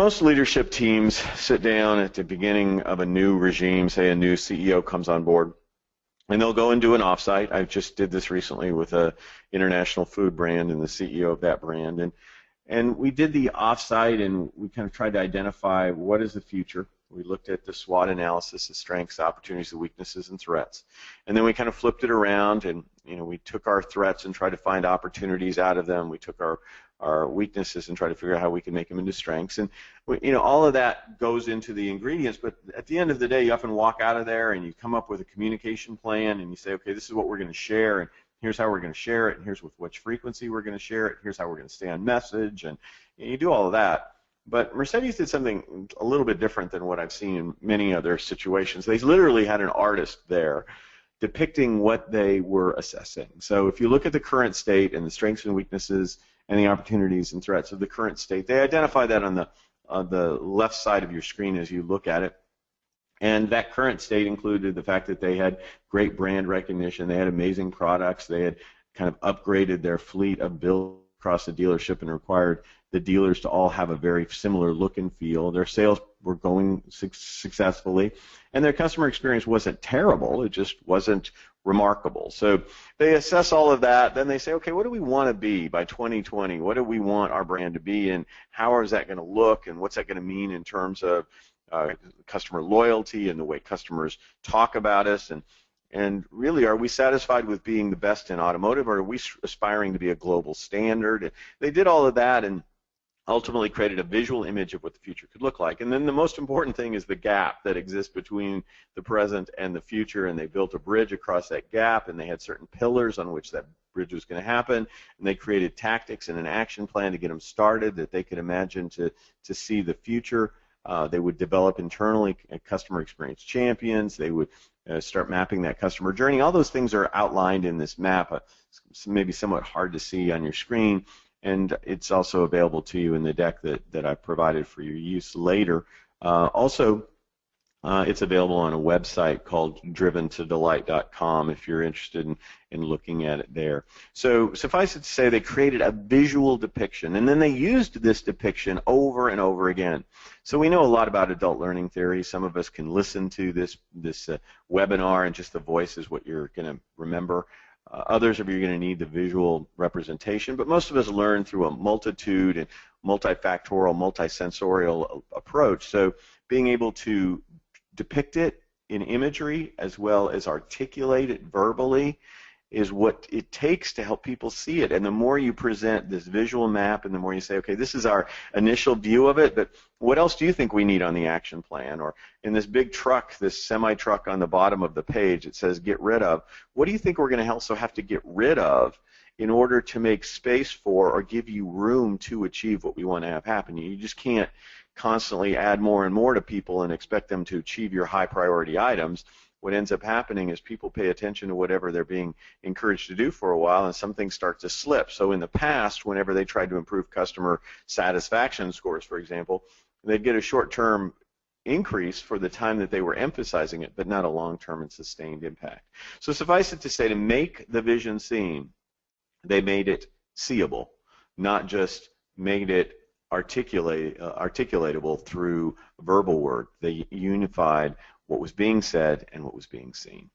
Most leadership teams sit down at the beginning of a new regime, say a new CEO comes on board, and they'll go and do an offsite. I just did this recently with a international food brand and the CEO of that brand. And we did the offsite, and we kind of tried to identify what is the future. We looked at the SWOT analysis, the strengths, the opportunities, the weaknesses, and threats. And then we kind of flipped it around, and we took our threats and tried to find opportunities out of them. We took our weaknesses and tried to figure out how we can make them into strengths. And all of that goes into the ingredients, but at the end of the day, you often walk out of there and you come up with a communication plan, and you say, okay, this is what we're going to share, and here's how we're going to share it, and here's with which frequency we're going to share it, here's how we're going to stay on message, and you do all of that. But Mercedes did something a little bit different than what I've seen in many other situations. They literally had an artist there depicting what they were assessing. So if you look at the current state and the strengths and weaknesses and the opportunities and threats of the current state, they identify that on the left side of your screen as you look at it. And that current state included the fact that they had great brand recognition, they had amazing products, they had kind of upgraded their fleet of builds across the dealership and required the dealers to all have a very similar look and feel. Their sales were going successfully, and their customer experience wasn't terrible, it just wasn't remarkable. So they assess all of that, then they say, okay, what do we want to be by 2020? What do we want our brand to be, and how is that going to look, and what's that going to mean in terms of customer loyalty and the way customers talk about us, and really, are we satisfied with being the best in automotive, or are we aspiring to be a global standard? And they did all of that and ultimately created a visual image of what the future could look like. And then the most important thing is the gap that exists between the present and the future, and they built a bridge across that gap, and they had certain pillars on which that bridge was going to happen, and they created tactics and an action plan to get them started that they could imagine to see the future. They would develop internally customer experience champions. They would start mapping that customer journey. All those things are outlined in this map. It's maybe somewhat hard to see on your screen, and it's also available to you in the deck that I provided for your use later. Also, it's available on a website called driventodelight.com if you're interested in looking at it there. So suffice it to say, they created a visual depiction, and then they used this depiction over and over again. So we know a lot about adult learning theory. Some of us can listen to this webinar, and just the voice is what you're going to remember. Others of you are going to need the visual representation, but most of us learn through a multitude and multifactorial, multisensorial approach. So being able to depict it in imagery as well as articulate it verbally is what it takes to help people see it. And the more you present this visual map, and the more you say, okay, this is our initial view of it, but what else do you think we need on the action plan? Or in this big truck, this semi-truck on the bottom of the page, it says get rid of. What do you think we're going to also have to get rid of in order to make space for or give you room to achieve what we want to have happen? You just can't constantly add more and more to people and expect them to achieve your high priority items. What ends up happening is people pay attention to whatever they're being encouraged to do for a while, and some things start to slip. So in the past, whenever they tried to improve customer satisfaction scores, for example, they'd get a short-term increase for the time that they were emphasizing it, but not a long-term and sustained impact. So suffice it to say, to make the vision seen, they made it seeable, not just made it articulatable through verbal word. They unified what was being said and what was being seen.